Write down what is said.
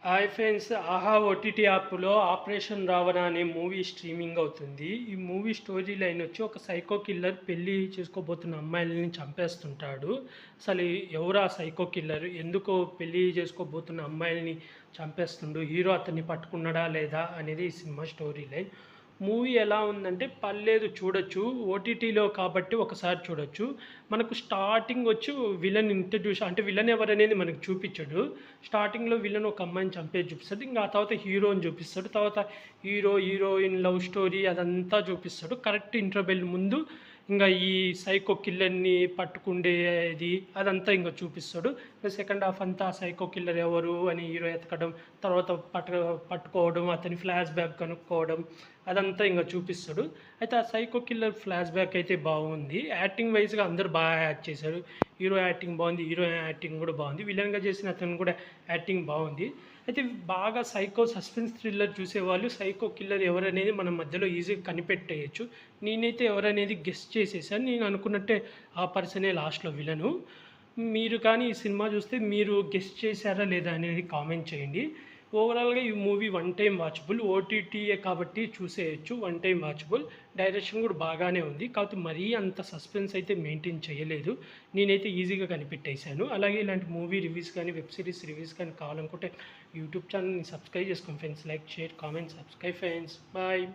Hi friends, ఆహా OTT యాప్లో operation Ravana అనే మూవీ స్ట్రీమింగ్ అవుతుంది. ఈ మూవీ స్టోరీ లైన్ వచ్చి ఒక సైకో కిల్లర్ పెళ్లి చేసుకోబోతున్న అమ్మాయిలని చంపేస్తుంటాడు. అసలు ఎవరు ఆ సైకో కిల్లర్, ఎందుకు పెళ్లి చేసుకోబోతున్న అమ్మాయిలని చంపేస్తుండు, హీరో అతన్ని పట్టుకున్నాడా లేదా అనేది ఈ సినిమా స్టోరీ లైన్. మూవీ ఎలా ఉందంటే పర్లేదు, చూడొచ్చు. ఓటీటీలో కాబట్టి ఒకసారి చూడొచ్చు. మనకు స్టార్టింగ్ వచ్చి విలన్ ఇంట్రడ్యూస్, అంటే విలన్ ఎవరనేది మనకు చూపించడు. స్టార్టింగ్లో విలన్ ఒక అమ్మాయిని చంపేది చూపిస్తాడు. ఇంకా ఆ తర్వాత హీరోని చూపిస్తాడు. తర్వాత హీరో హీరోయిన్ లవ్ స్టోరీ అదంతా చూపిస్తాడు. కరెక్ట్ ఇంటర్వెల్ ముందు ఇంకా ఈ సైకో కిల్లర్ని పట్టుకుండేది అదంతా ఇంకా చూపిస్తాడు. సెకండ్ హాఫ్ అంతా సైకో కిల్లర్ ఎవరు అని హీరో ఎతకడం, తర్వాత పట్టుకోవడం, అతని ఫ్లాష్ బ్యాక్ కనుక్కోవడం అదంతా ఇంకా చూపిస్తాడు. అయితే ఆ సైకో కిల్లర్ ఫ్లాష్ బ్యాక్ అయితే బాగుంది. యాక్టింగ్ వైజ్గా అందరూ బాగా యాక్ట్ చేశారు. హీరో యాక్టింగ్ బాగుంది, హీరోయిన్ యాక్టింగ్ కూడా బాగుంది, విలన్గా చేసిన అతను కూడా యాక్టింగ్ బాగుంది. అయితే బాగా సైకో సస్పెన్స్ థ్రిల్లర్ చూసేవాళ్ళు సైకో కిల్లర్ ఎవరనేది మనం మధ్యలో ఈజీగా కనిపెట్టేయచ్చు. నేనైతే ఎవరనేది గెస్ట్ చేసేసాను. నేను అనుకున్నట్టే ఆ పర్సనే లాస్ట్లో విలను. మీరు కానీ ఈ సినిమా చూస్తే మీరు గెస్ట్ చేశారా లేదా అనేది కామెంట్ చేయండి. ఓవరాల్గా ఈ మూవీ వన్ టైం వాచబుల్. ఓటీటీయే కాబట్టి చూసేయచ్చు, వన్ టైం వాచబుల్. డైరెక్షన్ కూడా బాగానే ఉంది, కాకపోతే మరీ అంత సస్పెన్స్ అయితే మెయింటైన్ చేయలేదు. నేనైతే ఈజీగా కనిపెట్టేశాను. అలాగే ఇలాంటి మూవీ రివ్యూస్ కానీ వెబ్ సిరీస్ రివ్యూస్ కానీ కావాలనుకుంటే యూట్యూబ్ ఛానల్ని సబ్స్క్రైబ్ చేసుకోండి friends. Like, share, comment, subscribe friends. Bye.